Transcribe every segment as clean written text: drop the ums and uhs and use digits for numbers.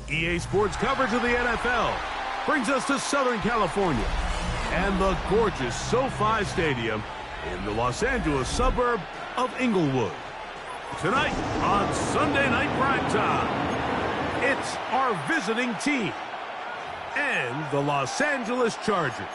EA Sports coverage of the NFL brings us to Southern California and the gorgeous SoFi Stadium in the Los Angeles suburb of Inglewood. Tonight on Sunday Night Primetime, it's our visiting team and the Los Angeles Chargers.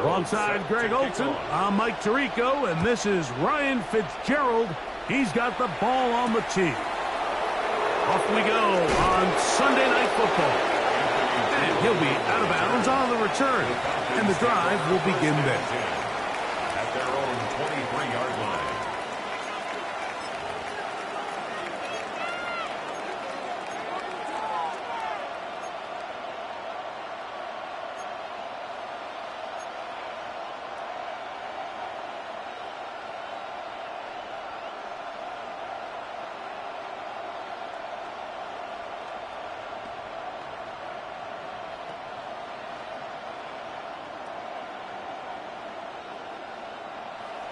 Alongside Greg Olson, I'm Mike Tirico, and this is Ryan Fitzgerald. He's got the ball on the tee. Off we go on Sunday Night Football. And he'll be out of bounds on the return, and the drive will begin there. At their own 23-yard line.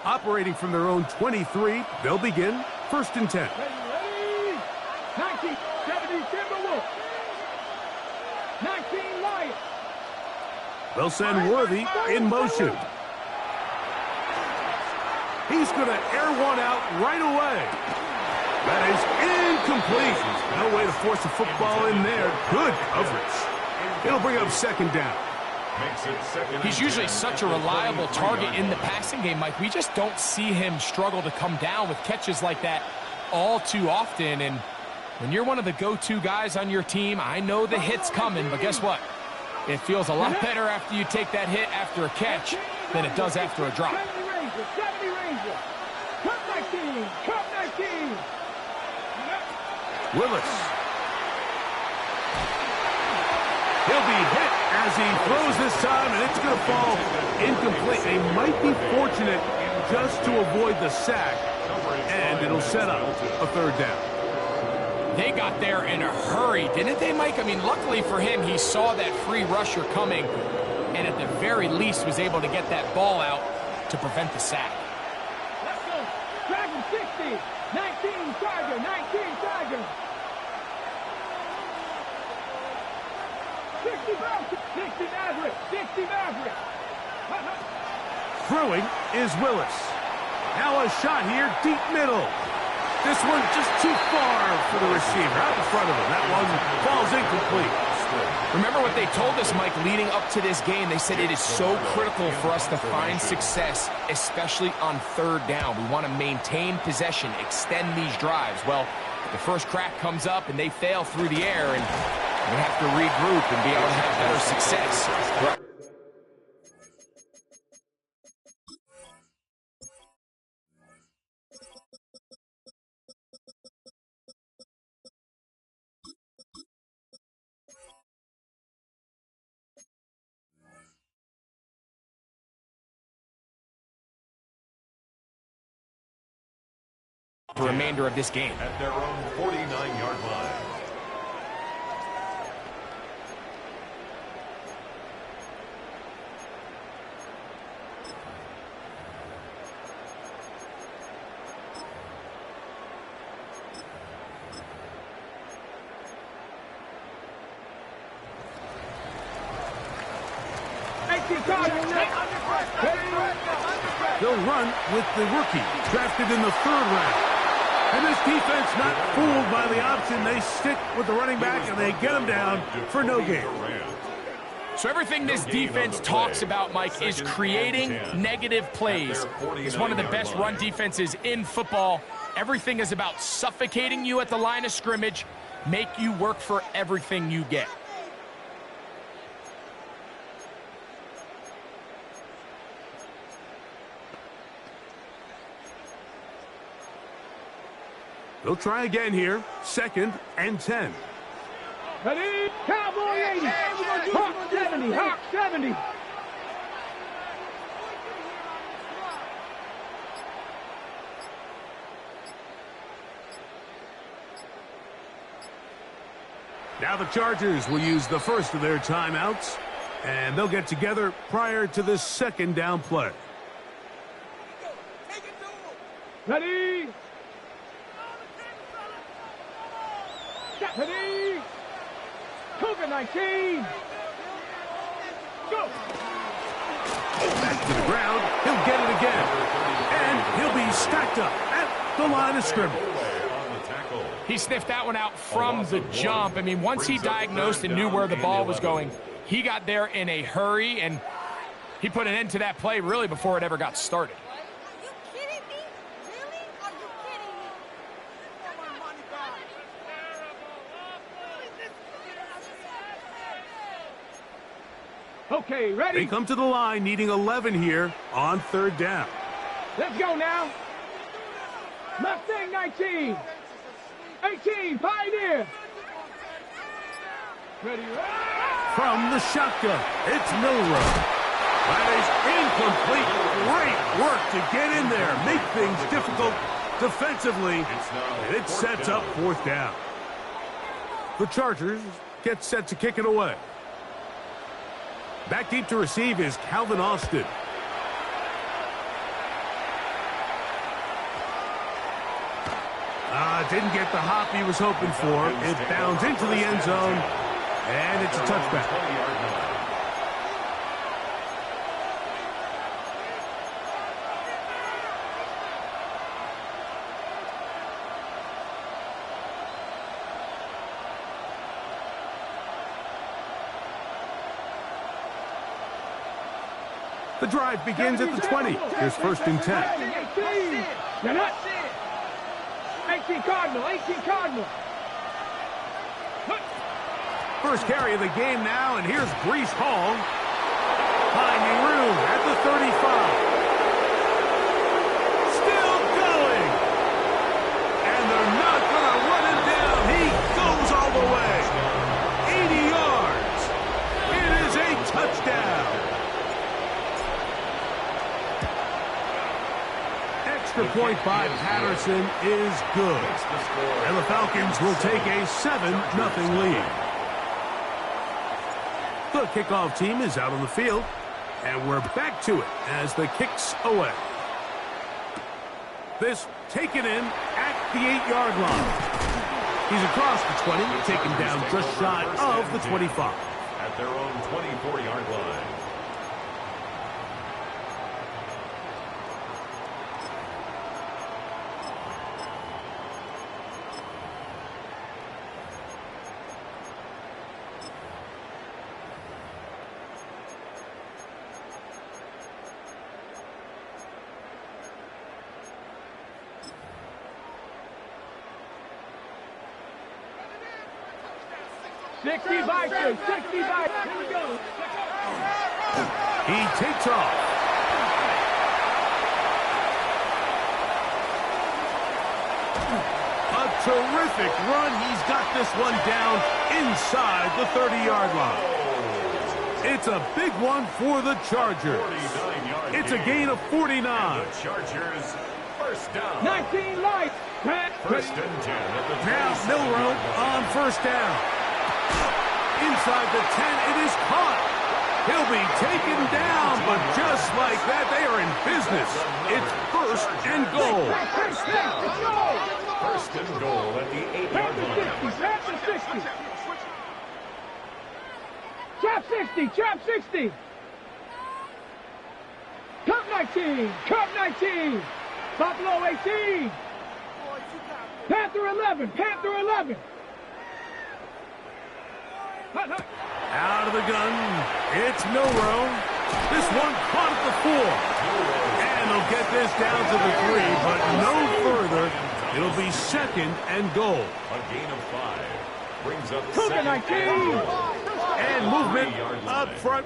Operating from their own 23, they'll begin 1st and 10. Ready. 1970 Timberwolves. 19 Lions. They'll send Worthy in motion. He's going to air one out right away. That is incomplete. No way to force the football in there. Good coverage. It'll bring up 2nd down. He's usually such a reliable target in the passing game, Mike. We just don't see him struggle to come down with catches like that all too often. And when you're one of the go-to guys on your team, I know the hit's coming, but guess what? It feels a lot better after you take that hit after a catch than it does after a drop. 70 Ranger. Cup 19. Cup 19. Willis. He'll be hit as he throws this time, and it's going to fall incomplete. They might be fortunate just to avoid the sack, and it'll set up a 3rd down. They got there in a hurry, didn't they, Mike? I mean, luckily for him, he saw that free rusher coming, and at the very least was able to get that ball out to prevent the sack. Let's go. Dragon 60. 19 Tiger. 19 Tiger. 60 Maverick. 60 Maverick. Throwing is Willis. Now a shot here, deep middle. This one just too far for the receiver, out in front of him. That one falls incomplete. Remember what they told us, Mike, leading up to this game? They said it is so critical for us to find success, especially on 3rd down. We want to maintain possession, extend these drives. Well, the first crack comes up and they fail through the air, and we have to regroup and be able to have better success. The remainder of this game. At their own 49-yard line. 18 Cardinal. They'll run with the rookie, drafted in the 3rd round. And this defense not fooled by the option. They stick with the running back, and they get him down for no gain. So everything this defense talks about, Mike, is creating negative plays. It's one of the best run defenses in football. Everything is about suffocating you at the line of scrimmage, make you work for everything you get. They'll try again here. 2nd and 10. Ready? Cowboy 80. Hawk 70. Hawk 70. Now the Chargers will use the first of their timeouts, and they'll get together prior to this 2nd down play. Ready? Ready? Cougar 19. Go. Back to the ground. He'll get it again. And he'll be stacked up at the line of scrimmage. He sniffed that one out from the jump. I mean, once he diagnosed and knew where the ball was going, he got there in a hurry, and he put an end to that play really before it ever got started. Are you kidding me? Really? Are you kidding me? Okay, ready? They come to the line needing 11 here on 3rd down. Let's go now. Mustang 19. 18, Pioneer. Ready? From the shotgun, it's Milrow. That is incomplete. Great work to get in there, make things difficult defensively, and it sets up 4th down. The Chargers get set to kick it away. Back deep to receive is Calvin Austin. Didn't get the hop he was hoping for. It bounds into the end zone, and it's a touchback. The drive begins at the 20. Here's 1st and 10. You're not 18 Cardinal, 18 Cardinal. First carry of the game now, and here's Breece Hall. Finding room at the 35. Still going. And they're not going to run him down. He goes all the way. 80 yards. It is a touchdown. Extra point by Patterson is good. And the Falcons will take a 7-0 lead. The kickoff team is out on the field, and we're back to it as the kick's away. This taken in at the 8-yard line. He's across the 20, taken down just shy of the 25. At their own 24-yard line. Here we go. He takes off. A terrific run. He's got this one down inside the 30-yard line. It's a big one for the Chargers. It's a gain of 49. The Chargers first down. 19 lights. First and 10 at the Now Milrow on first down. Inside the 10, it is caught. He'll be taken down, but just like that, they are in business. It's first and goal. First and goal at the 8-yard line. Trap 60. Trap 60. 19. Cub 19. Buffalo 18. Panther 11. Panther 11. Out of the gun, it's Milrow. This one caught at the 4. And they'll get this down to the 3, but no further. It'll be second and goal. A gain of 5. Brings up Cougar 19. And movement up front.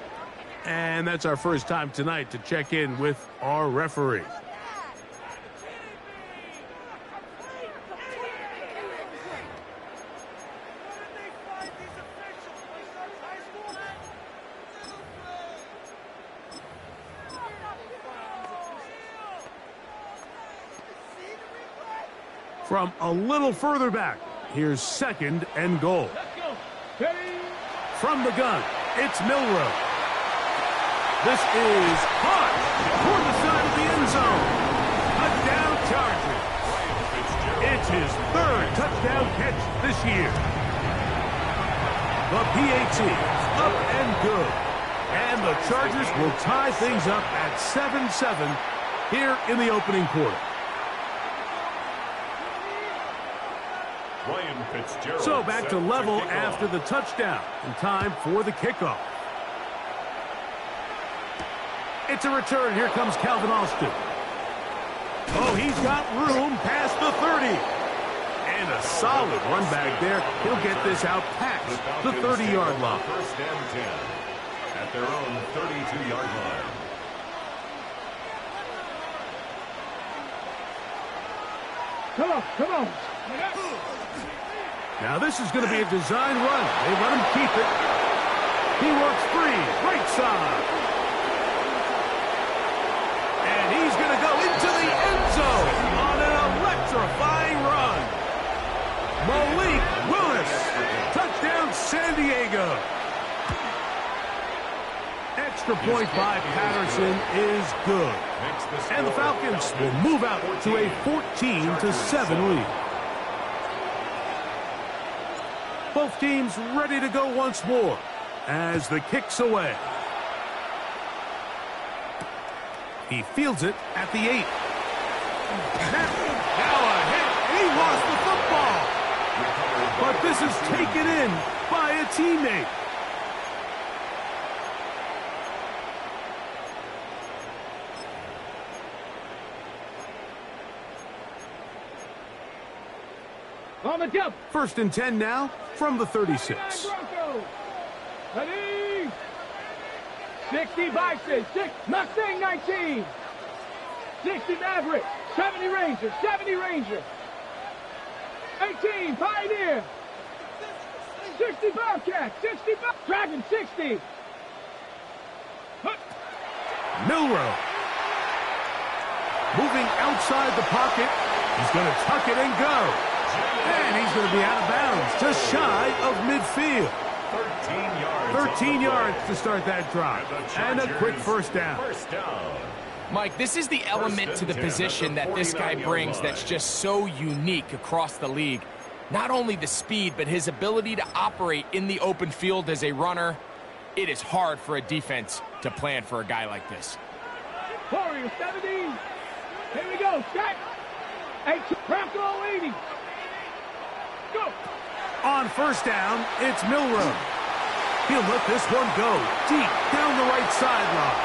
And that's our first time tonight to check in with our referee. From a little further back, here's second and goal. From the gun, it's Milrow. This is hot toward the side of the end zone. A down charger. It's his 3rd touchdown catch this year. The PAT up and good. And the Chargers will tie things up at 7-7 here in the opening quarter. So back to level after the touchdown. And time for the kickoff. It's a return. Here comes Calvin Austin. Oh, he's got room past the 30. And a solid run back there. He'll get this out past the 30-yard line. First and 10 at their own 32-yard line. Come on. Now this is going to be a design run. They let him keep it. He works free. Right side. And he's going to go into the end zone on an electrifying run. Malik Willis. Touchdown San Diego. Extra point by Patterson is good. And the Falcons will move out to a 14-7 lead. Both teams ready to go once more as the kick's away. He fields it at the 8. Now a hit. He lost the football. But this is taken in by a teammate. On the jump. 1st and 10 now from the 36. Ready? 60 Bison, Mustang 19. 60 Maverick, 70 Ranger, 70 Ranger. 18 Pioneer. 60 Bobcat, 60 Dragon 60. Milrow. Moving outside the pocket. He's going to tuck it and go. And he's going to be out of bounds, just shy of midfield. 13 yards to start that drive. And a quick first down. Mike, this is the element to the position that this guy brings that's just so unique across the league. Not only the speed, but his ability to operate in the open field as a runner. It is hard for a defense to plan for a guy like this. Warrior 70. Here we go. Set. 8. Bronco 80. Go. On first down, it's Milrow. He'll let this one go deep down the right sideline.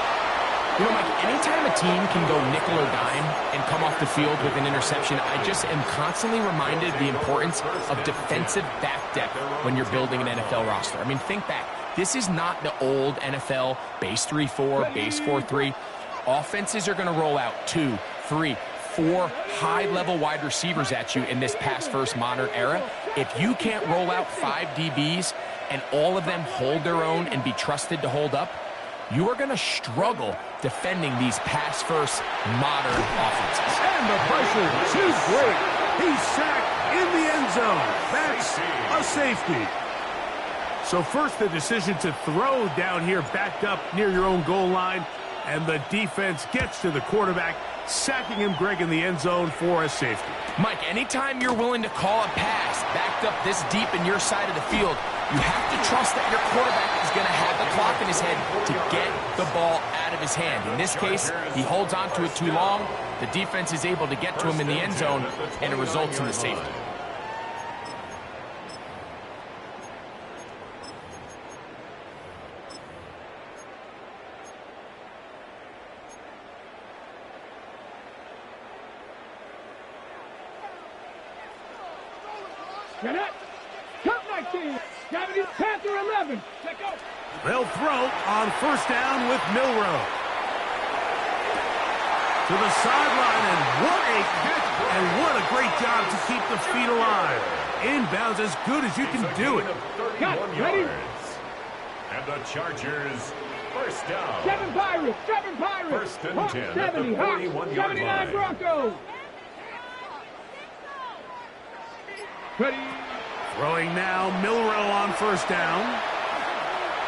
You know, Mike, anytime a team can go nickel or dime and come off the field with an interception, I just am constantly reminded the importance of defensive back depth when you're building an NFL roster. I mean, think back. This is not the old NFL base 3-4, base 4-3. Offenses are going to roll out 2, 3, 4 high-level wide receivers at you in this pass-first modern era. If you can't roll out 5 DBs and all of them hold their own and be trusted to hold up, you are going to struggle defending these pass-first modern offenses. And the pressure too great. He's sacked in the end zone. That's a safety. So first the decision to throw down here backed up near your own goal line. And the defense gets to the quarterback, sacking him, Greg, in the end zone for a safety. Mike, anytime you're willing to call a pass backed up this deep in your side of the field, you have to trust that your quarterback is going to have the clock in his head to get the ball out of his hand. In this case, he holds on to it too long. The defense is able to get to him in the end zone, and it results in the safety. Get it. Count 19. Gravity Panther 11. Let go. They'll throw on first down with Milroe. To the sideline, and what a catch, and what a great job to keep the feet alive. Inbounds as good as you can do it. Got it. Ready? And the Chargers, first down. 7 Pirates. 7 Pirates. First and Hawks 10 at 70. the Hawks 41-yard 79 line. Broncos. Ready? Throwing now, Milroe on first down.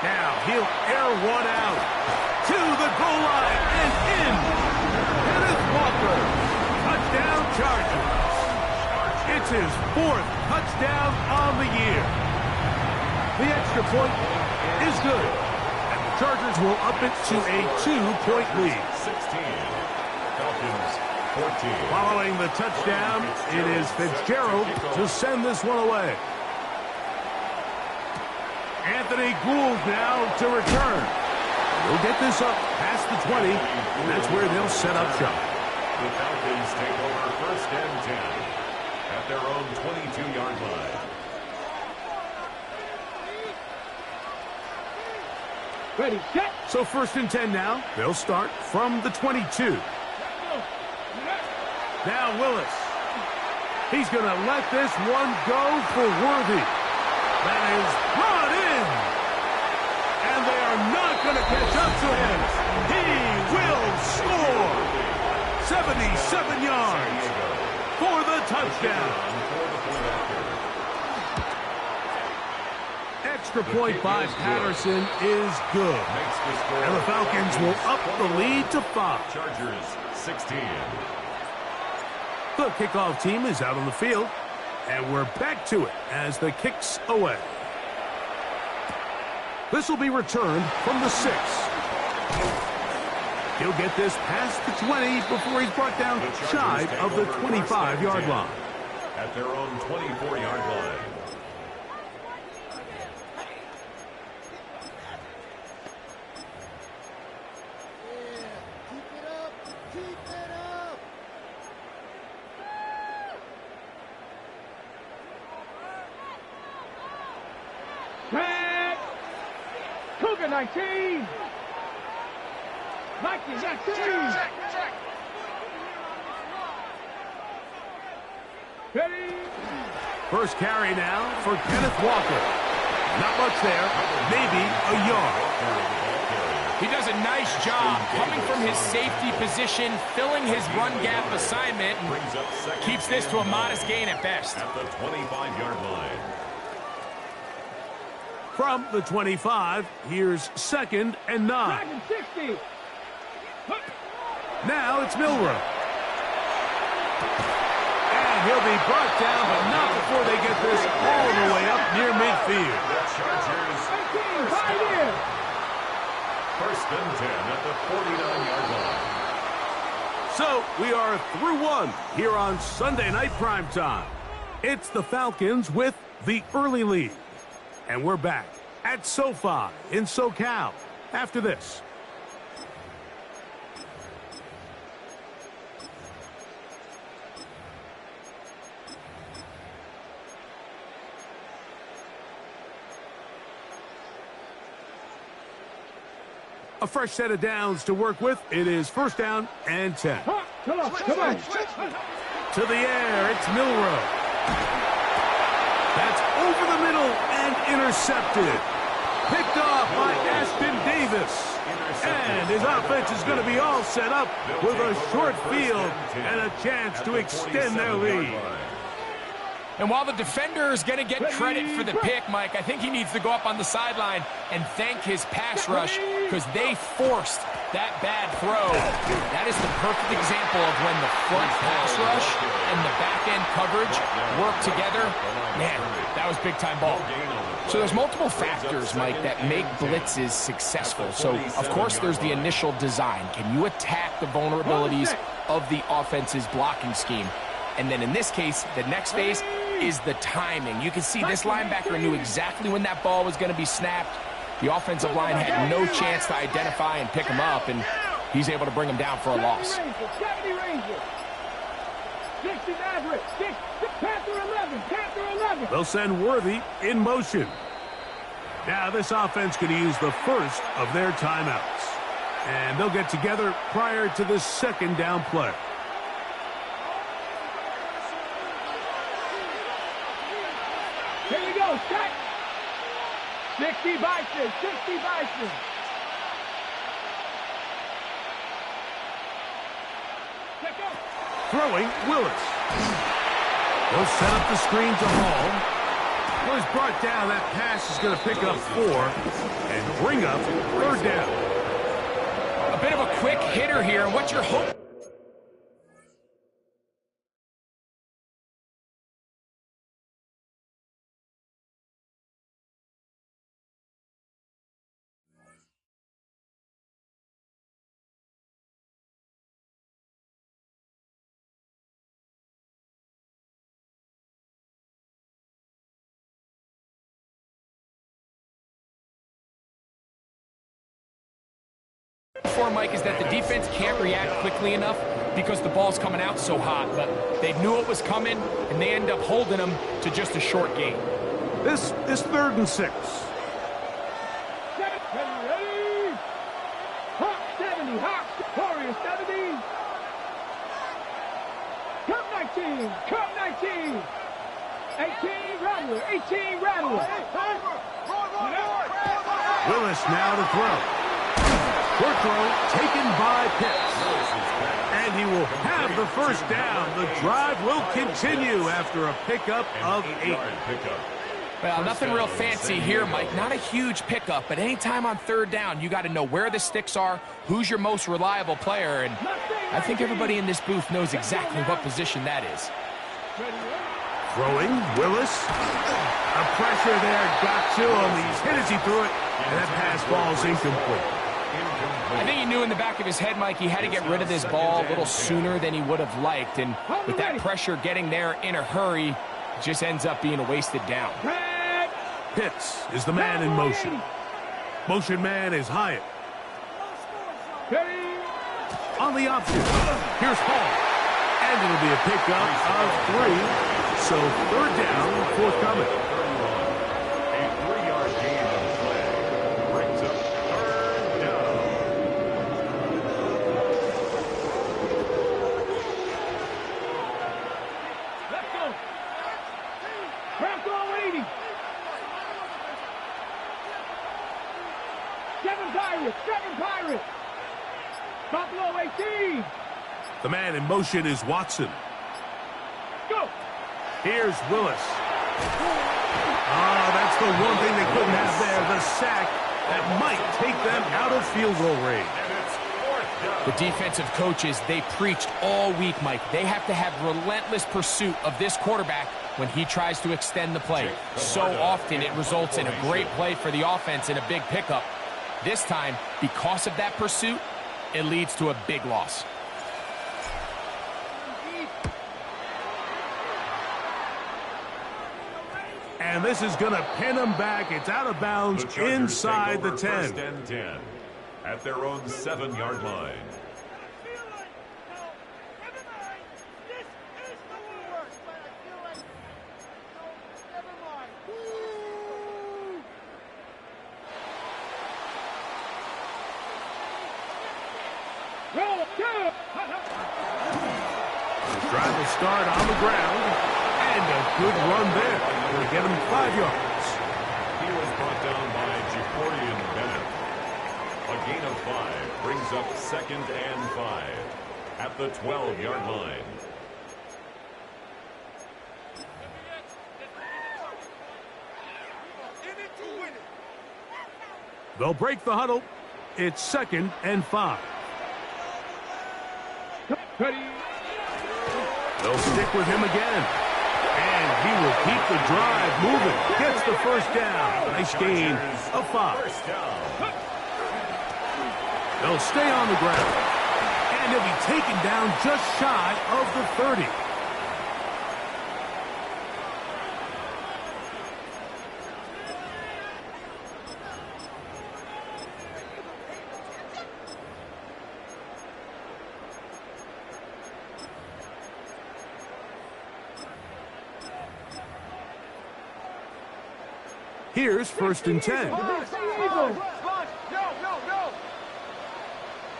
Now he'll air one out to the goal line and in. Kenneth Walker, touchdown Chargers. It's his 4th touchdown on the year. The extra point is good, and the Chargers will up it to a 2-point lead. 16. Falcons, 14. Following the touchdown, it is Fitzgerald to send this one away. Anthony Gould now to return. He'll get this up past the 20, and that's where they'll set up shop. The Falcons take over first and 10 at their own 22-yard line. Ready, set. So first and 10 now. They'll start from the 22. Now Willis. He's going to let this one go for Worthy. That is brought in. And they are not going to catch up to him. He will score. 77 yards for the touchdown. Extra point by Patterson is good. And the Falcons will up the lead to 5. Chargers, 16. The kickoff team is out on the field, and we're back to it as the kick's away. This will be returned from the 6. He'll get this past the 20 before he's brought down shy of the 25-yard line. At their own 24-yard line. Cougar 19. Mikey 19. Ready? First carry now for Kenneth Walker. Not much there, maybe a yard. He does a nice job coming from his safety position, filling his run gap assignment, and keeps this to a modest gain at best. At the 25-yard line. From the 25, here's 2nd and 9. Dragon 60. Now it's Milroe. And he'll be brought down, but not before they get this all the way up near midfield. The Chargers, 19, Pioneer. first and 10 at the 49-yard line. So we are through one here on Sunday Night Primetime. It's the Falcons with the early lead. And we're back at SoFi in SoCal after this. A fresh set of downs to work with. It is first down and 10. Come on. To the air, it's Milroe. That's over the middle and intercepted. Picked off by Ashton Davis. And his offense is going to be all set up with a short field and a chance to extend their lead. And while the defender is going to get credit for the pick, Mike, I think he needs to go up on the sideline and thank his pass rush because they forced that bad throw. That is the perfect example of when the front pass rush and the back-end coverage work together. Man, that was big-time ball. So there's multiple factors, Mike, that make blitzes successful. So, of course, there's the initial design. Can you attack the vulnerabilities of the offense's blocking scheme? And then in this case, the next phase is the timing. You can see this linebacker knew exactly when that ball was going to be snapped. The offensive line had no chance to identify and pick him up, and he's able to bring him down for a loss. 70 Rangers. 60 Maverick. Panther 11. Panther 11. They'll send Worthy in motion. Now this offense going to use the first of their timeouts. And they'll get together prior to the second down play. Here we go. Set. 60 Bison. 60 Bison. Throwing, Willis. They'll set up the screen to Hall. Well, he's brought down. That pass is going to pick up 4 and bring up third down. A bit of a quick hitter here. What's your hope? For Mike is that the defense can't react quickly enough because the ball's coming out so hot, but they knew it was coming and they end up holding them to just a short gain. This is 3rd and 6. Ready. Hawk 70. Hawk. Warrior 70. Come 19. Come 19. 18 Rattler. 18 Rattler. Willis now to throw. Short throw taken by Pitts. And he will have the first down. The drive will continue after a pickup of 8. Well, nothing real fancy here, Mike. Not a huge pickup, but anytime on 3rd down, you got to know where the sticks are, who's your most reliable player, and I think everybody in this booth knows exactly what position that is. Throwing, Willis. A pressure there got to him. He's hit as he threw it, and that pass ball's incomplete. I think he knew in the back of his head, Mike, he had to get rid of this ball a little sooner than he would have liked. And with that pressure getting there in a hurry, it just ends up being a wasted down. Pitts is the man in motion. Motion man is Hyatt. On the option, here's Hall. And it'll be a pickup of 3. So 3rd down, forthcoming. Buffalo 18. The man in motion is Watson. Go. Here's Willis. Oh, that's the one thing they couldn't have there, the sack that might take them out of field goal range. The defensive coaches, they preached all week, Mike. They have to have relentless pursuit of this quarterback when he tries to extend the play. So often it results in a great play for the offense and a big pickup. This time, because of that pursuit, it leads to a big loss. And this is going to pin them back. It's out of bounds inside the 10. 1st and 10 at their own 7-yard line. Drive will start on the ground, and a good run there. Going to get him 5 yards. He was brought down by Jacorian Bennett. A gain of 5 brings up 2nd and 5 at the 12-yard line. They'll break the huddle. It's 2nd and 5. They'll stick with him again. And he will keep the drive moving. Gets the first down. Nice gain of 5. They'll stay on the ground. And he'll be taken down just shy of the 30. Here's 1st and 10.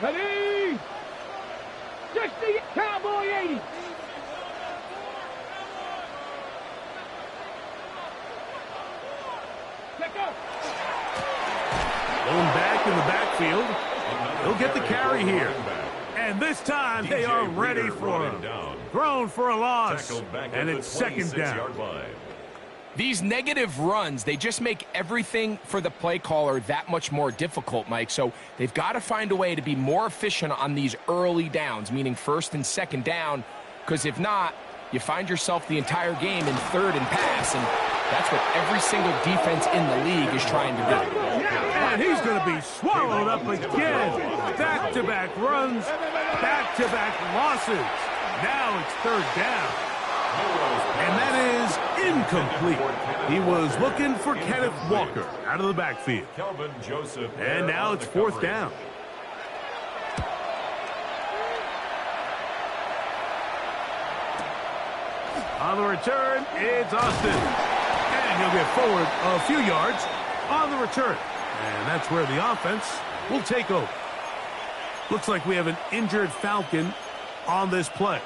Ready? 60, Cowboy 80. Check up. Going back in the backfield. He'll get the carry here. And this time they are ready for him. Thrown for a loss. And it's 2nd down. These negative runs, they just make everything for the play caller that much more difficult, Mike. So they've got to find a way to be more efficient on these early downs, meaning 1st and 2nd down, because if not, you find yourself the entire game in 3rd and pass, and that's what every single defense in the league is trying to do. And he's going to be swallowed up again. Back-to-back runs, back-to-back losses. Now it's 3rd down. And that is incomplete. He was looking for Kenneth Walker out of the backfield. And now it's 4th down. On the return, it's Austin. And he'll get forward a few yards on the return. And that's where the offense will take over. Looks like we have an injured Falcon on this play.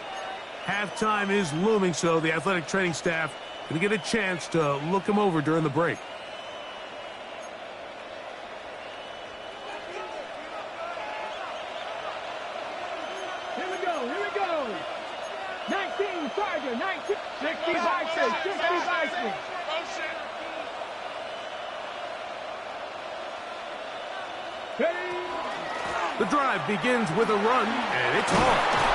Halftime is looming, so the athletic training staff going to get a chance to look him over during the break. Here we go. 19, Charger, 19, 60 Bison, 60 Bison. Ready? The drive begins with a run, and it's hard.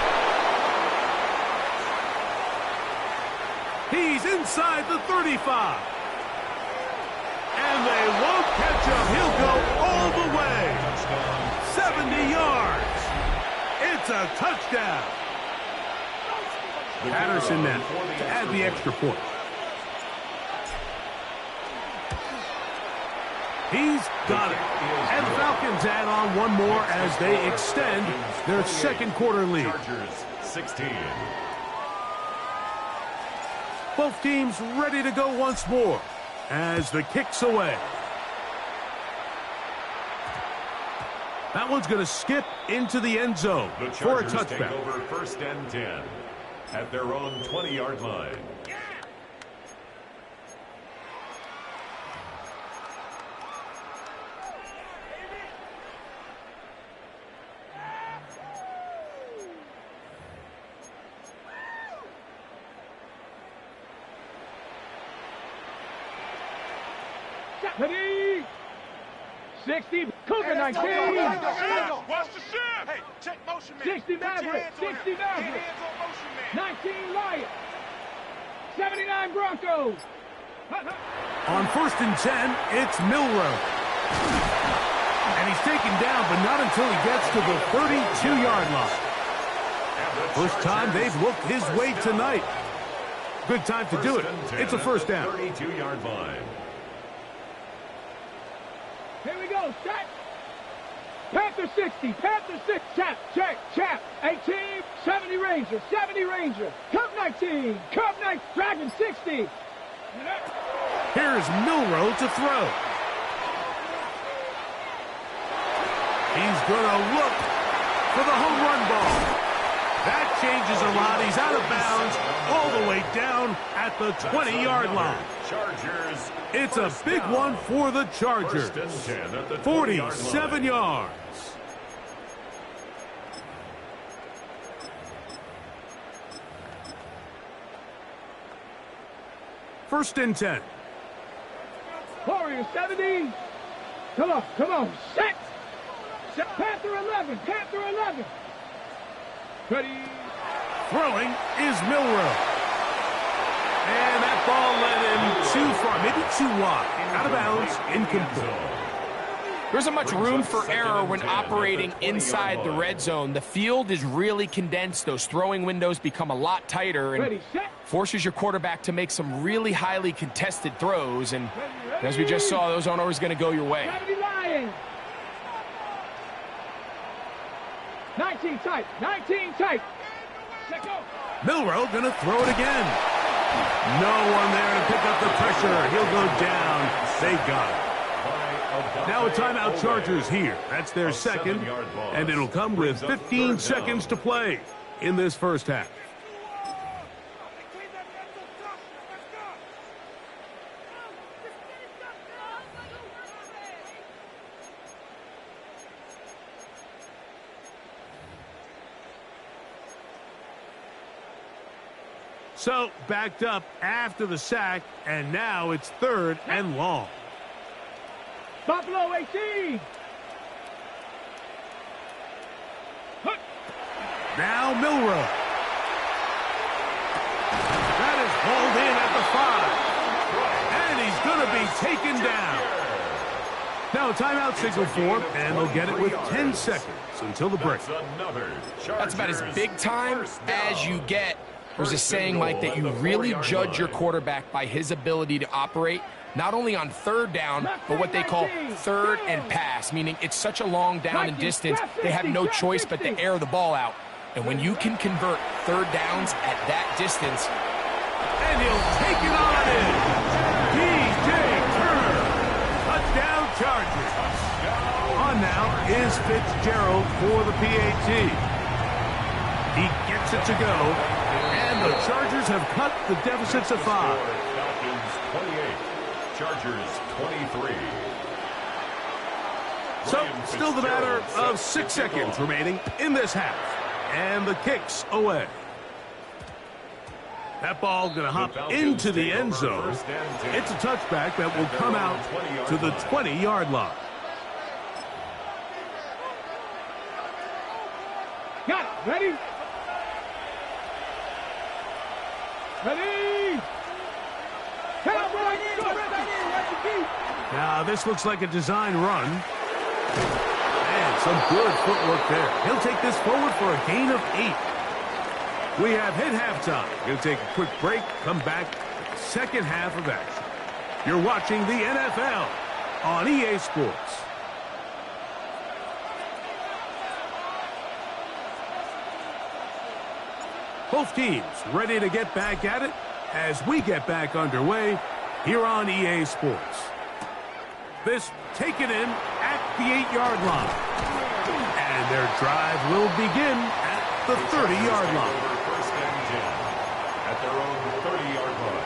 He's inside the 35. And they won't catch him. He'll go all the way. 70 yards. It's a touchdown. Patterson then to add the extra point. He's got it. And the Falcons add on one more as they extend their 2nd quarter lead. Chargers 16. Both teams ready to go once more as the kick's away. That one's going to skip into the end zone for a touchback. Take over 1st and 10 at their own 20-yard line. Ready? 60, Cougar 19. Watch the shift. Hey, check motion man. 60 Maverick, 60 Maverick. 19 Lion. 79 Broncos. On 1st and 10, it's Milrow. And he's taken down, but not until he gets to the 32-yard line. First time they've looked his way tonight. Good time to do it. It's a 1st down. 32-yard line. Here we go, set. Panther 60, Panther 6, chap, 18, 70 Ranger, Cub 19, Dragon 60. Here's Milrow to throw. He's going to look for the home run ball. That changes a lot. He's out of bounds all the way down at the 20-yard line. Chargers. It's a big one for the Chargers. 47 yards. First and 10. Warriors 70. Come on. Set. Panther 11. Panther 11. Ready. Throwing is Milroe. And that ball led him too far, maybe too wide. Out of bounds, incomplete. There isn't much room for error when operating inside the red zone. The field is really condensed. Those throwing windows become a lot tighter and forces your quarterback to make some really highly contested throws. And as we just saw, those aren't always going to go your way. 19 tight. 19 tight. Let go. Milroe going to throw it again. No one there to pick up the pressure. He'll go down. They got it. Now a timeout, Chargers here. That's their second, and it'll come with 15 seconds to play in this first half. So, backed up after the sack, and now it's 3rd and long. Buffalo 18. Now Milroe. That is hauled in at the 5. And he's going to be taken down. Now a timeout signal for him, and they'll get it with 10 seconds until the break. That's about as big time as you get. There's a saying, Mike, that you really judge your quarterback by his ability to operate not only on 3rd down, but what they call 3rd and pass, meaning it's such a long down and distance, they have no choice but to air the ball out. And when you can convert 3rd downs at that distance. And he'll take it on in. DJ Turner. Touchdown Chargers. On now is Fitzgerald for the PAT. He gets it to go. And the Chargers have cut the deficit to 5. Falcons 28, Chargers 23. So, still the matter of 6 seconds remaining in this half. And the kick's away. That ball going to hop into the end zone. It's a touchback that will come out to the 20-yard line. Got it. Ready? Ready? Now, this looks like a design run. And some good footwork there. He'll take this forward for a gain of 8. We have hit halftime. Going to take a quick break, come back, second half of action. You're watching the NFL on EA Sports. Both teams ready to get back at it as we get back underway here on EA Sports. This taken in at the 8-yard line. And their drive will begin at the 30-yard line. First and 10 at their own 30-yard line.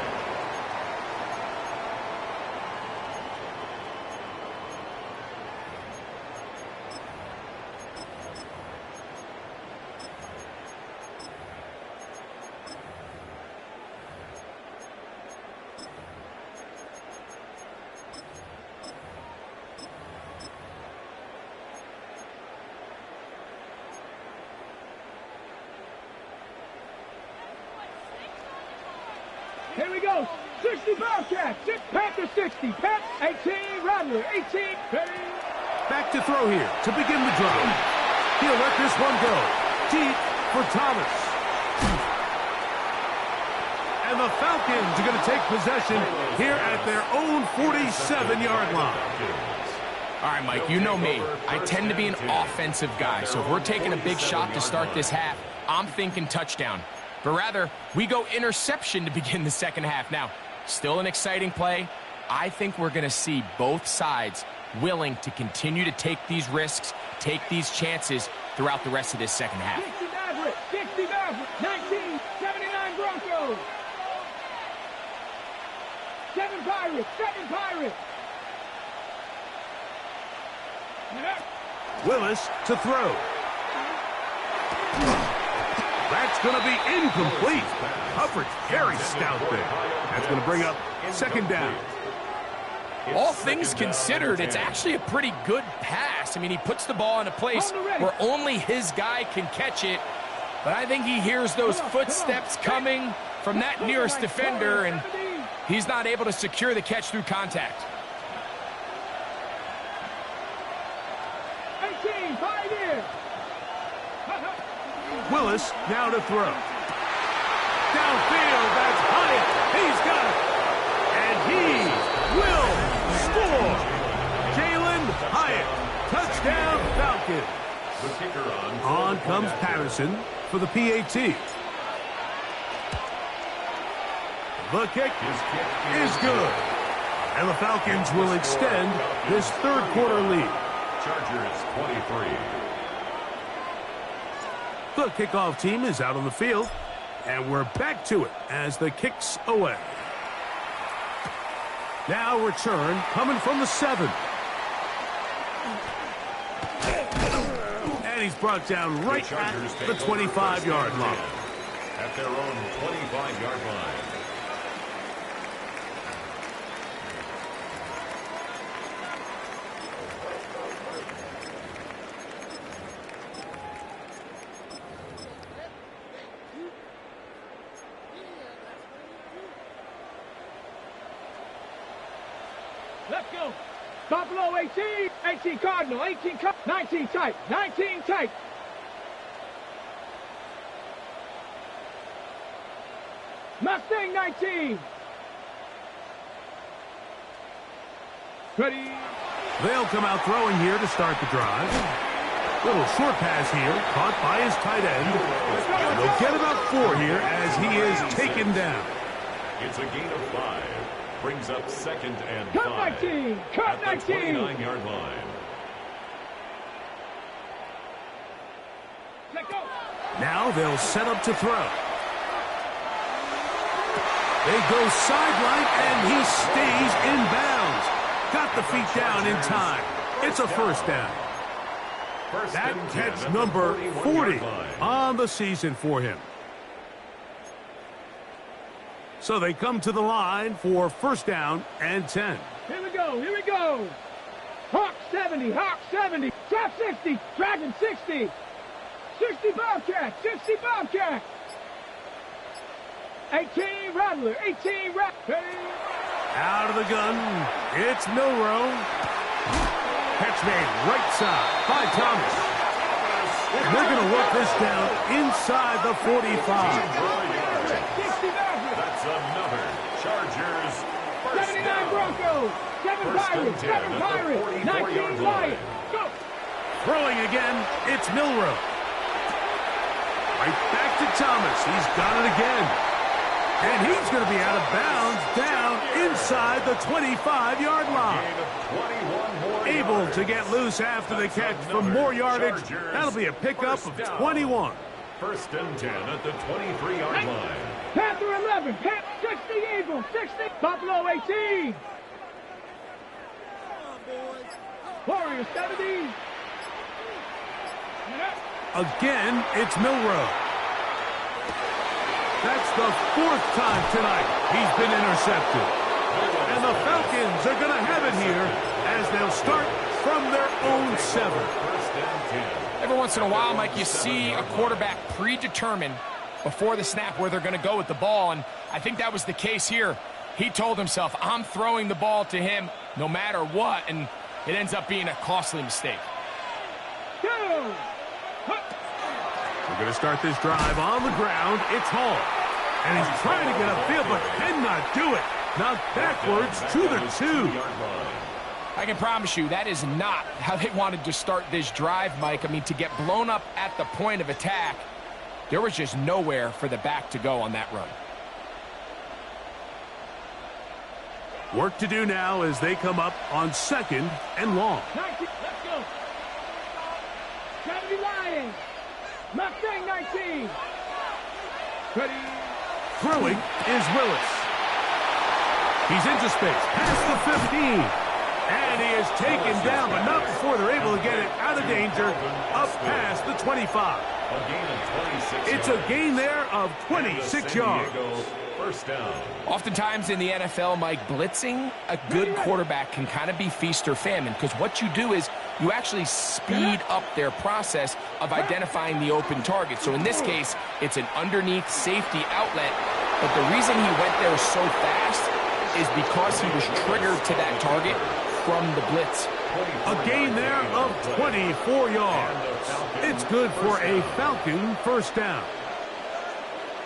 Here we go. 60 Bobcats. Panther 60. Pat 18. Rattler 18. Ready? Back to throw here to begin the drive. He'll let this one go. Deep for Thomas. And the Falcons are going to take possession here at their own 47-yard line. All right, Mike, you know me. I tend to be an offensive guy, so if we're taking a big shot to start this half, I'm thinking touchdown. But rather, we go interception to begin the second half. Now, still an exciting play. I think we're going to see both sides willing to continue to take these risks, take these chances throughout the rest of this second half. 60 Maverick. 60 Maverick. 1979 Broncos. 7 Pirates. 7 Pirates. Willis to throw. That's going to be incomplete. Coverage very stout there. That's going to bring up second down. all things considered, it's actually a pretty good pass. I mean, he puts the ball in a place where only his guy can catch it. But I think he hears those footsteps coming from that nearest defender, and he's not able to secure the catch through contact. 18, 5 years. Willis now to throw. Downfield, that's Hyatt. He's got it. And he will score. Jalen Hyatt, touchdown Falcons. The kicker On comes Patterson for the PAT. The kick is good. And the Falcons will extend this third quarter lead. Chargers 23. The kickoff team is out on the field, and we're back to it as the kick's away. Now return coming from the 7. And he's brought down right at the 25-yard line. At their own 25-yard line. Let's go. Buffalo 18, 18 Cardinal, 18 19 tight, 19 tight. Mustang 19. Ready. They'll come out throwing here to start the drive. Little short pass here, caught by his tight end. And they'll get about 4 here as he is taken down. It's a gain of 5. Brings up 2nd and 5. Cut 19. Cut 19. At the 29-yard line. Let go. Now they'll set up to throw. They go sideline, and he stays in bounds. Got the feet down in time. It's a first down. That catch number 40 on the season for him. So they come to the line for first down and 10. Here we go. Here we go. Hawk 70. Hawk 70. Trap 60. Dragon 60. 60 Bobcat. 60 Bobcat. 18 Rattler. 18 Rattler. Out of the gun. It's Milrow. Catch made right side by Thomas. And they're going to work this down inside the 45. That's another Chargers first 79 down. Broncos. 7 Pirates. 7 Pirates. 19 Lions. Go. Throwing again, it's Milrow. Right back to Thomas. He's got it again. And he's going to be out of bounds down inside the 25-yard line. Able to get loose after the catch for more yardage. That'll be a pickup of 21. First and 10 at the 23-yard line. Panther 11. Panther 60 Eagles. 60. Buffalo 18. Warriors 70. Again, it's Milrow. That's the 4th time tonight he's been intercepted. And the Falcons are going to have it here as they'll start from their own 7. Every once in a while, Mike, you see a quarterback predetermine before the snap where they're going to go with the ball, and I think that was the case here. He told himself, I'm throwing the ball to him no matter what, and it ends up being a costly mistake. We're going to start this drive on the ground. It's Hall. And he's trying to get upfield, but cannot do it. Now backwards to the 2. I can promise you that is not how they wanted to start this drive, Mike. I mean, to get blown up at the point of attack, there was just nowhere for the back to go on that run. Work to do now as they come up on 2nd and long. 19. Let's go. 70 Lions. Mustang 19. Ready. Throwing is Willis. He's into space, past the 15. And he is taken down, but not before they're able to get it out of danger up past the 25. A gain of 26 It's a gain there of 26 yards. First down. Oftentimes in the NFL, Mike, blitzing a good quarterback can kind of be feast or famine, because what you do is you actually speed up their process of identifying the open target. So in this case, it's an underneath safety outlet, but the reason he went there so fast is because he was triggered to that target from the blitz. A gain there of 24 yards. It's good for a Falcon first down.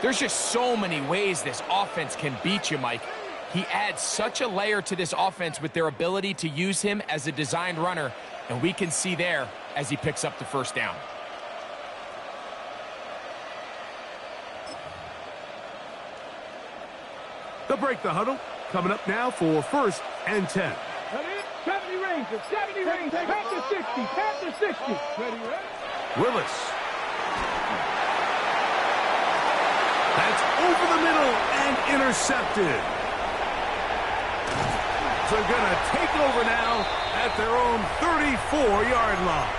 There's just so many ways this offense can beat you, Mike. He adds such a layer to this offense with their ability to use him as a designed runner, and we can see there as he picks up the first down. They'll break the huddle. Coming up now for first and 10. 70 Rangers, 70 Rangers, Panther 60, Panther 60. Ready, Willis. That's over the middle and intercepted. So they're going to take over now at their own 34-yard line.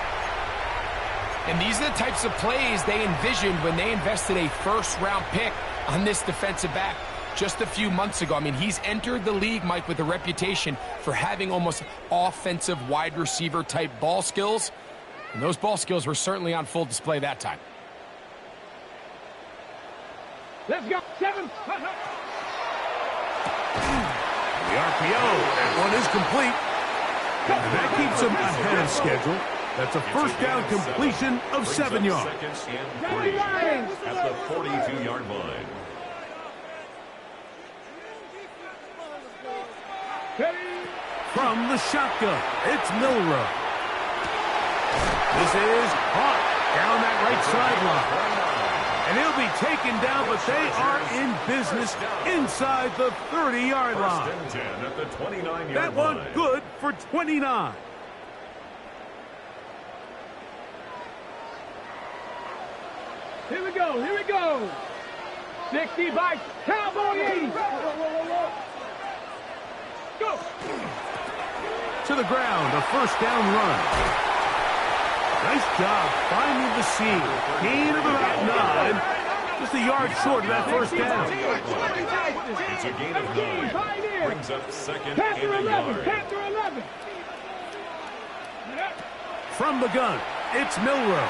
And these are the types of plays they envisioned when they invested a first-round pick on this defensive back just a few months ago. I mean, he's entered the league, Mike, with a reputation for having almost offensive wide receiver type ball skills. And those ball skills were certainly on full display that time. Let's go. 7. The RPO, that one is complete. And that keeps him ahead of schedule. That's a first down completion of 7 yards. Second and 3 at the 42-yard line. From the shotgun, it's Milrow. This is caught down that right sideline. And he'll be taken down, but they are in business inside the 30-yard line. First and 10 at the 29-yard line. That one good for 29. Here we go, here we go. 60 by Cowboy 80. Go. To the ground, a first down run. Nice job finding the seam. Gain of about 9. Just a yard short of that first down. It's a gain of 9. Brings up second Panther and a 11, yard. Panther 11. From the gun, it's Milrow.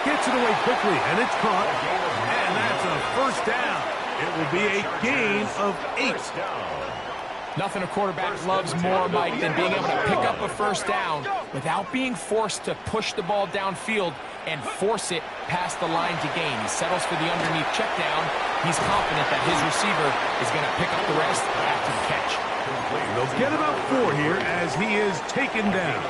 Gets it away quickly, and it's caught. And that's a first down. It will be a gain of 8. First down. Nothing a quarterback loves more, Mike, than being able to pick up a first down without being forced to push the ball downfield and force it past the line to gain. He settles for the underneath check down. He's confident that his receiver is going to pick up the rest after the catch. They'll get about 4 here as he is taken down.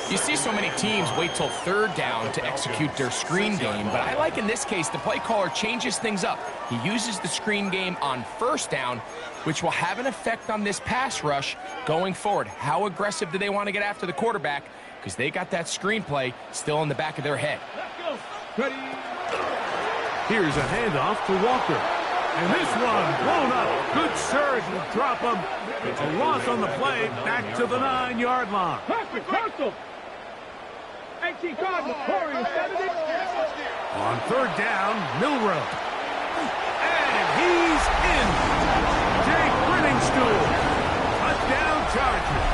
You see so many teams wait till third down to execute their screen game, but I like in this case the play caller changes things up. He uses the screen game on first down, which will have an effect on this pass rush going forward. How aggressive do they want to get after the quarterback? Because they got that screenplay still in the back of their head. Let's go. Ready. Here's a handoff to Walker. And this one blown up. Good surge will drop him. It's a loss on the play. Back to the 9-yard line. Perfect, Coastal. 18 Cardinals, Corey, 70. On third down, Milrow. And he's in. Jake Brenningstool. Touchdown Chargers.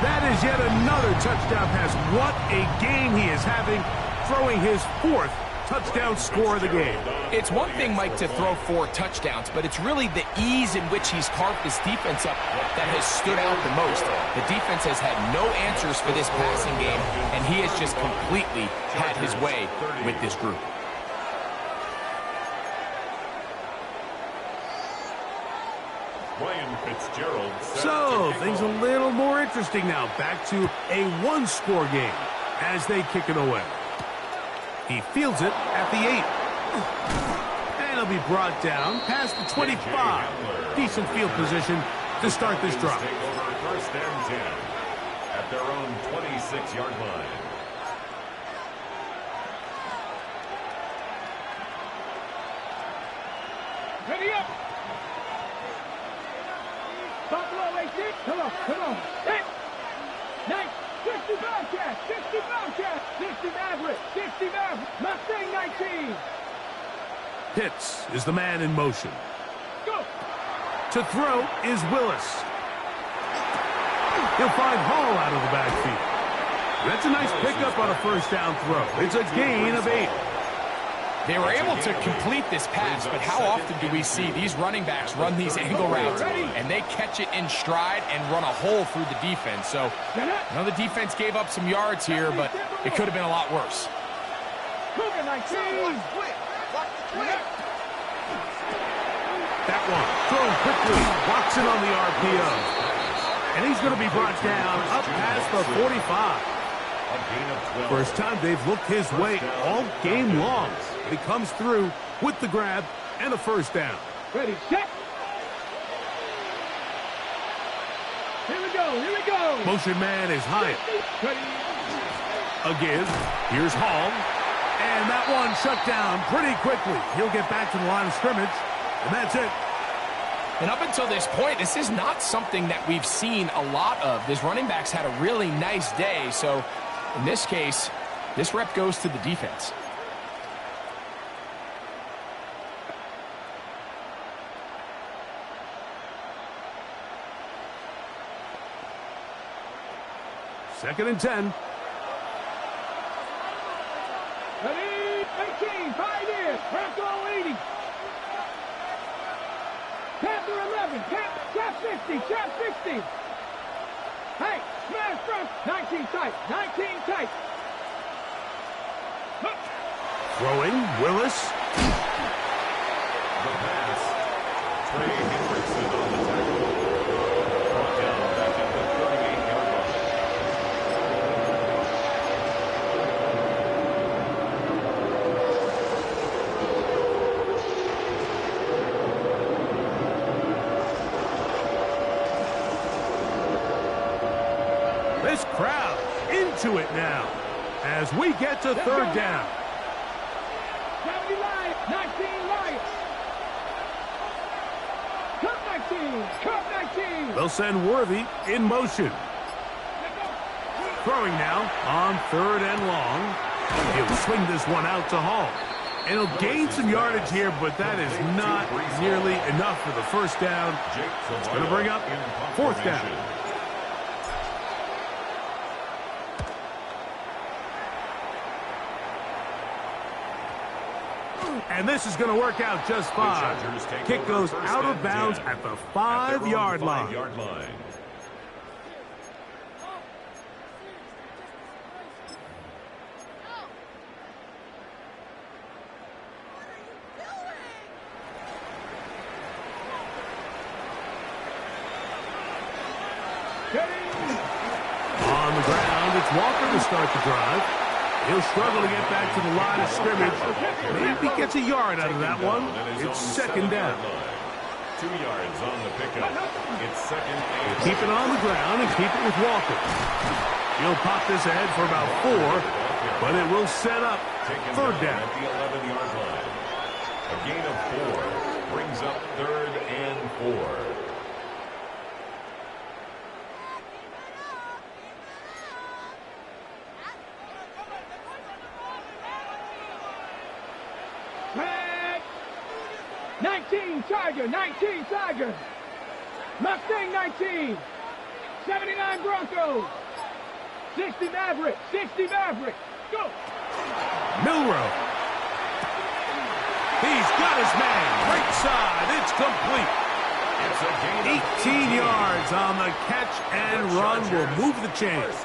That is yet another touchdown pass. What a game he is having, throwing his 4th touchdown score of the game. It's one thing, Mike, to throw 4 touchdowns, but it's really the ease in which he's carved this defense up that has stood out the most. The defense has had no answers for this passing game, and he has just completely had his way with this group. Ryan Fitzgerald. So, things a little more interesting now. Back to a 1-score game as they kick it away. He fields it at the 8. And he'll be brought down past the 25. Decent field position to start this drive. Take over first and 10 at their own 26-yard line. Ready up. Buffalo 18. Come on, come on. Hit. 60 Bobcat, 60 Bobcat, 60 Maverick, 60 Maverick, Mustang 19. Pitts is the man in motion. Go. To throw is Willis. He'll find Hall out of the backfield. That's a nice pickup on a first down throw. It's a gain of 8. They were able to complete this pass, but how often do we see these running backs run these angle routes and they catch it in stride and run a hole through the defense? So, I know the defense gave up some yards here, but it could have been a lot worse. That one thrown quickly. Watson on the RPO. And he's going to be brought down up past the 45. First time they've looked his way all game long. He comes through with the grab and a first down. Ready, set. Here we go, here we go. Motion man is Hyatt. Again, here's Hall. And that one shut down pretty quickly. He'll get back to the line of scrimmage, and that's it. And up until this point, this is not something that we've seen a lot of. This running back's had a really nice day, so in this case, this rep goes to the defense. Second and 10. Ready, 18, 5 years, Bronco 80. Panther 11, trap 50, trap 60. Hey, smash front, 19 tight, 19 tight. Throwing, Willis. The pass. Trey Hendrickson on the tackle. Brought down back at the 38-yard line. This crowd into it now as we get to third down. 70 Lions, 19 Lions. Cut 19, cut 19. They'll send Worthy in motion. Throwing now on third and long. He'll swing this one out to Hall. And he'll gain some yardage here, but that is not nearly enough for the first down. It's going to bring up fourth down. And this is going to work out just fine. Kick goes out of bounds at the 5-yard line. On the ground, it's Walker to start the drive. He'll struggle to get back to the line of scrimmage. Maybe gets a yard out of that one. It's second down. 2 yards on the pickup. It's second and keep it on the ground and keep it with Walker. He'll pop this ahead for about 4, but it will set up third down. At the 11-yard line. A gain of 4 brings up third and 4. Tiger, 19 Tiger. Mustang 19. 79 Broncos. 60 Maverick, 60 Maverick. Go. Milrow. He's got his man. Right side. It's complete. It's a gain of 18 yards on the catch and run will move the chains.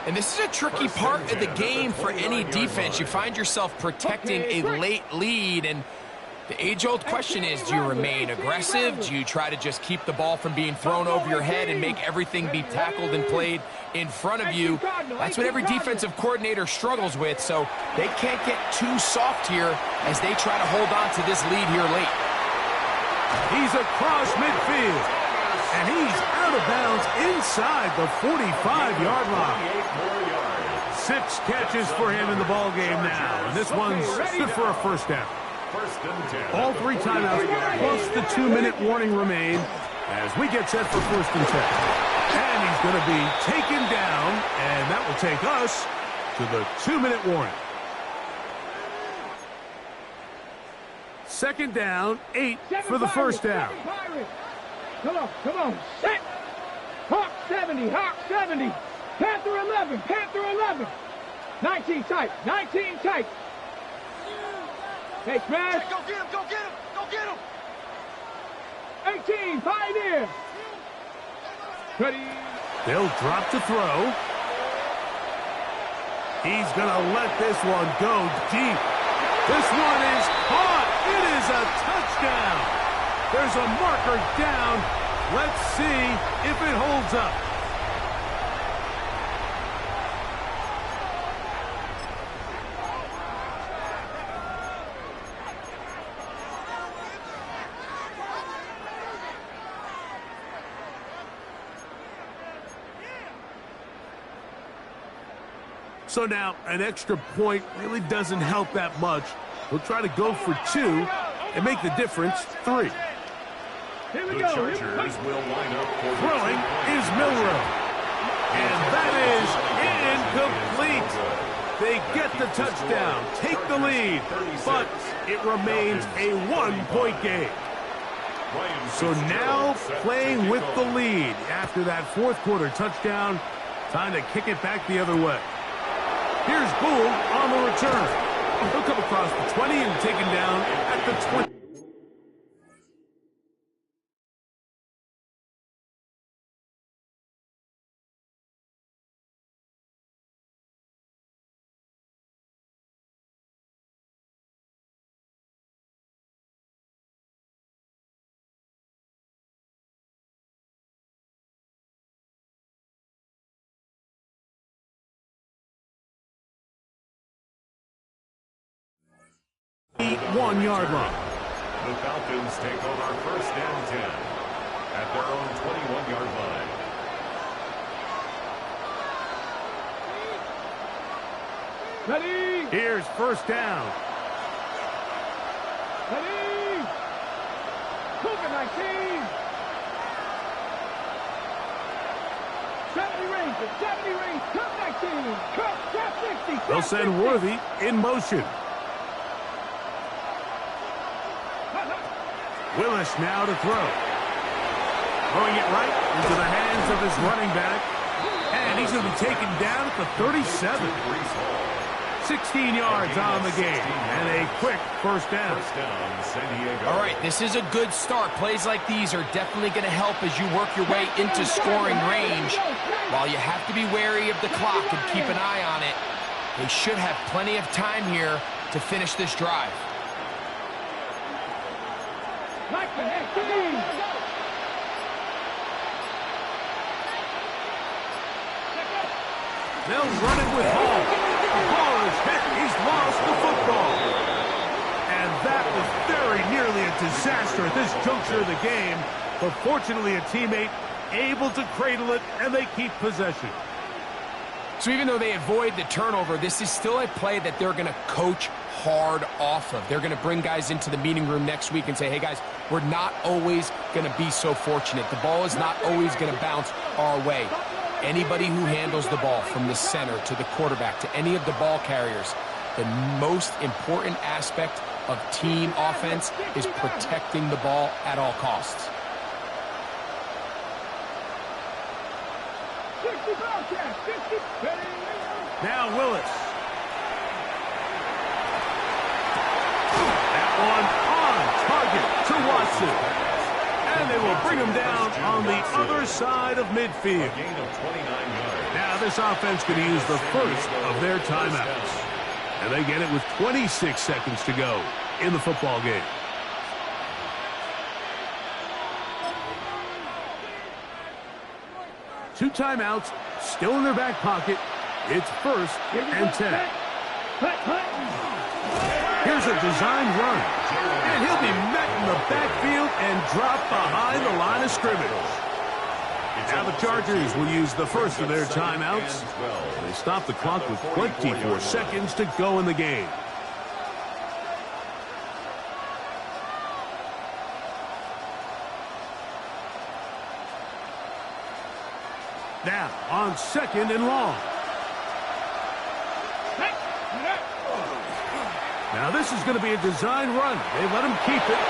And this is a tricky part of the game for any defense. You find yourself protecting a late lead, and the age-old question is, do you remain aggressive? Do you try to just keep the ball from being thrown over your head and make everything be tackled and played in front of you? That's what every defensive coordinator struggles with, so they can't get too soft here as they try to hold on to this lead here late. He's across midfield, and he's out of bounds inside the 45-yard line. 6 catches for him in the ballgame now, and this one's good for a first down. First and 10. All 3 timeouts plus the 2-minute warning remain. as we get set for 1st and 10. And he's going to be taken down, and that will take us to the 2-minute warning. 2nd down, 8 for the first down. Come on, set. Hawk 70, Hawk 70. Panther 11, Panther 11. 19 tight, 19 tight. Hey, smash. Go get him, go get him, go get him. 18, Pioneer. Ready. They'll drop to throw. He's going to let this one go deep. This one is caught. It is a touchdown. There's a marker down. Let's see if it holds up. So now an extra point really doesn't help that much. We'll try to go for 2 and make the difference 3. Here we The go. Chargers will line up for the Throwing is Milrow. And that is incomplete. They get the touchdown, take the lead, but it remains a 1-point game. So now playing with the lead after that 4th quarter touchdown, time to kick it back the other way. Here's Gould on the return. He'll come across the 20 and taken down at the 20. The 1-yard line. The Falcons take over 1st and 10 at their own 21-yard line. Ready. Here's 1st down. Ready. Cougar 19. 70 range, 70 range, cut 19, cut 60. They'll send Worthy in motion. Willis now to throw. Throwing it right into the hands of his running back. And he's going to be taken down at the 37. 16 yards on the game. And a quick 1st down. San Diego. All right, this is a good start. Plays like these are definitely going to help as you work your way into scoring range. While you have to be wary of the clock and keep an eye on it, they should have plenty of time here to finish this drive. They'll run it with Hall. The ball is hit. He's lost the football. And that was very nearly a disaster at this juncture of the game. But fortunately, a teammate able to cradle it, and they keep possession. So even though they avoid the turnover, this is still a play that they're going to coach hard off of. They're going to bring guys into the meeting room next week and say, hey, guys, we're not always going to be so fortunate. The ball is not always going to bounce our way. Anybody who handles the ball from the center to the quarterback to any of the ball carriers, the most important aspect of team offense is protecting the ball at all costs. Now Willis. That one on target to Watson. And they will bring him down on the other side of midfield. A gain of 29 yards. Now this offense going to use the first of their timeouts. And they get it with 26 seconds to go in the football game. Two timeouts still in their back pocket. It's 1st and 10. Here's a design run. And he'll be met in the backfield and dropped behind the line of scrimmage. Now the Chargers will use the first of their timeouts. They stop the clock with 24 seconds to go in the game. Now on 2nd and long. Now this is going to be a design run. They let him keep it.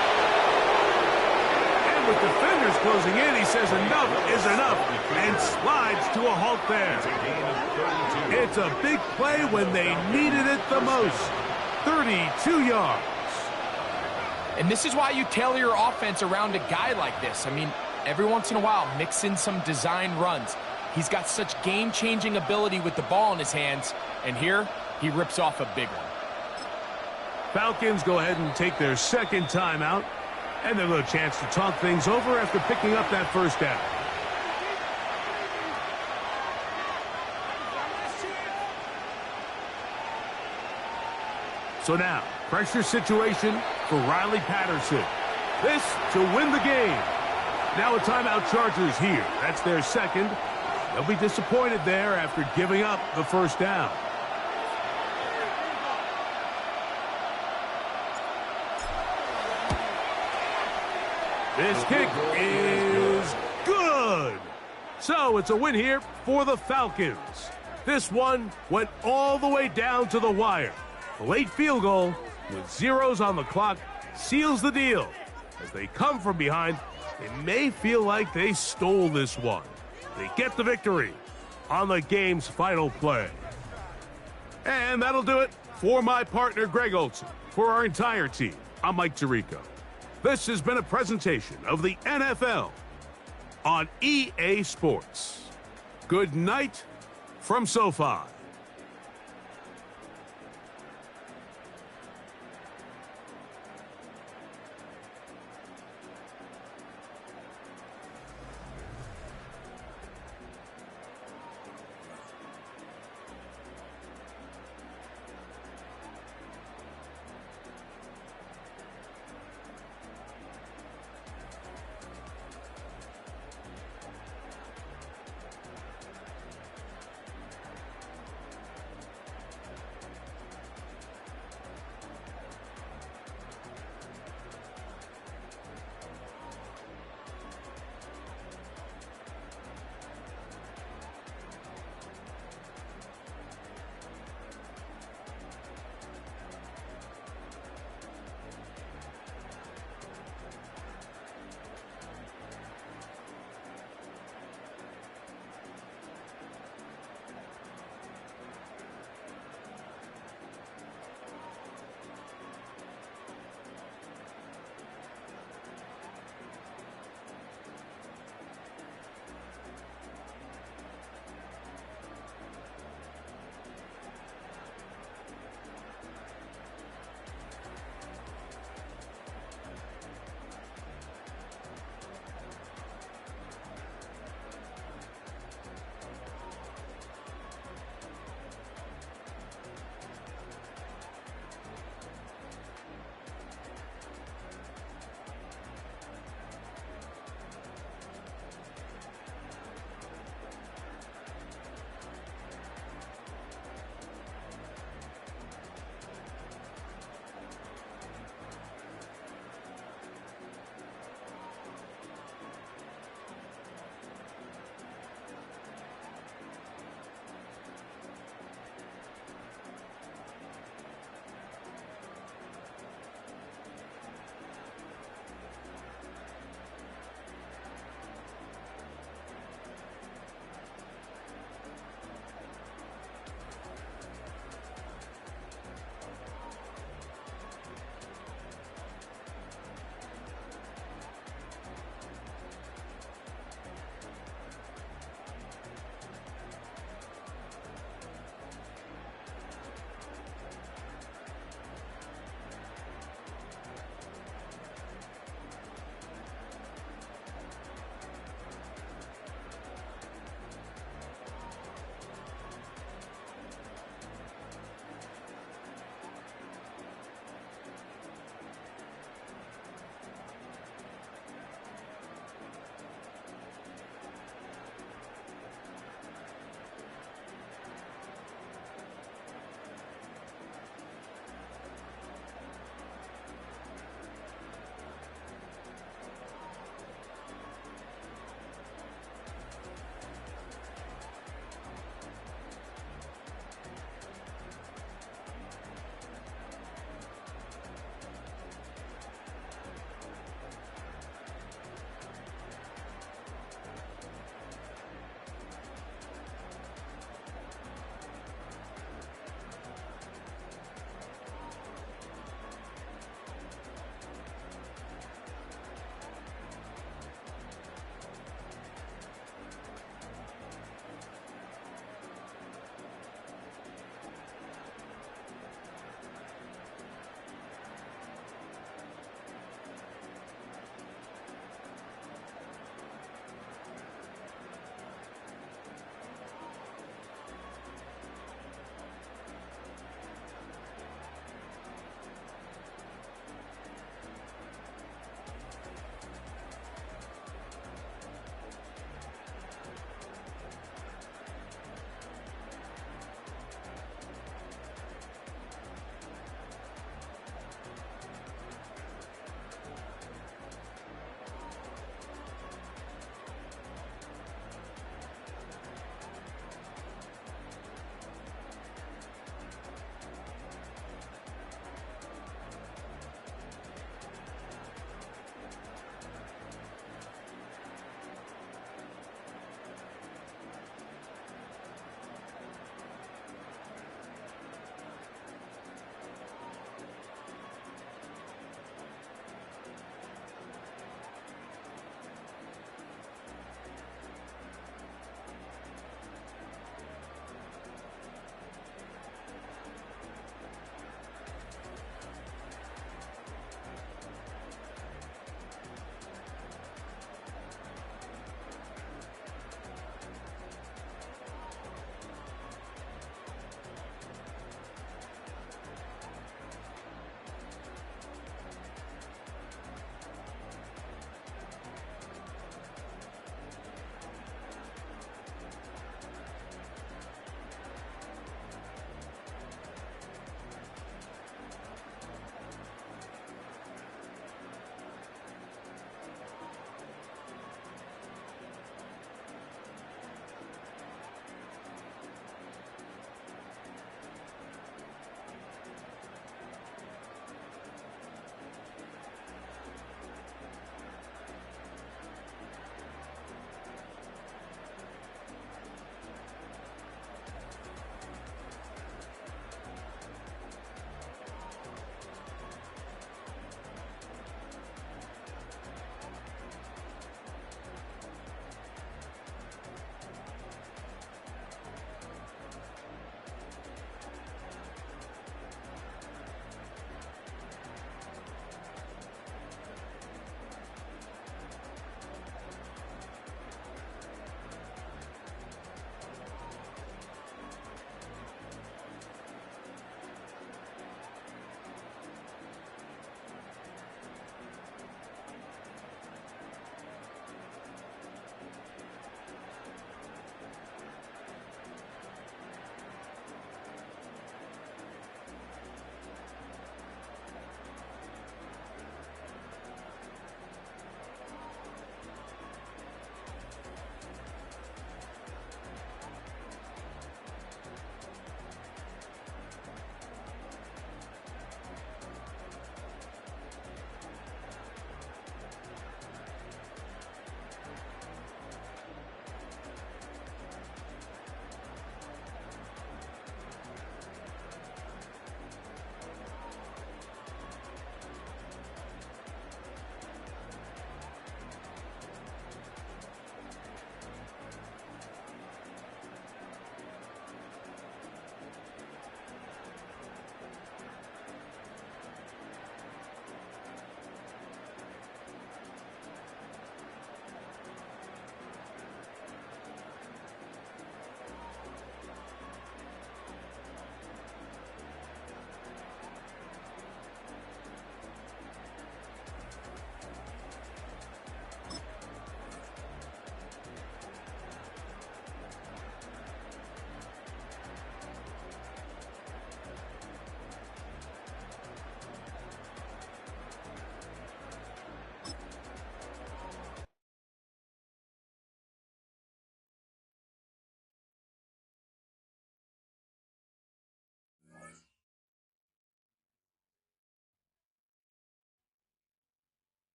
And with defenders closing in, he says enough is enough and slides to a halt there. It's a big play when they needed it the most. 32 yards. And this is why you tailor your offense around a guy like this. I mean, every once in a while, mix in some design runs. He's got such game-changing ability with the ball in his hands. And here, he rips off a big one. Falcons go ahead and take their 2nd timeout. And they'll have a chance to talk things over after picking up that first down. So now, pressure situation for Riley Patterson. This to win the game. Now a timeout Chargers here. That's their 2nd. They'll be disappointed there after giving up the first down. This kick is good. So it's a win here for the Falcons. This one went all the way down to the wire. A late field goal with zeros on the clock seals the deal. As they come from behind, they may feel like they stole this one. They get the victory on the game's final play. And that'll do it for my partner, Greg Olson. For our entire team, I'm Mike Tirico. This has been a presentation of the NFL on EA Sports. Good night from SoFi.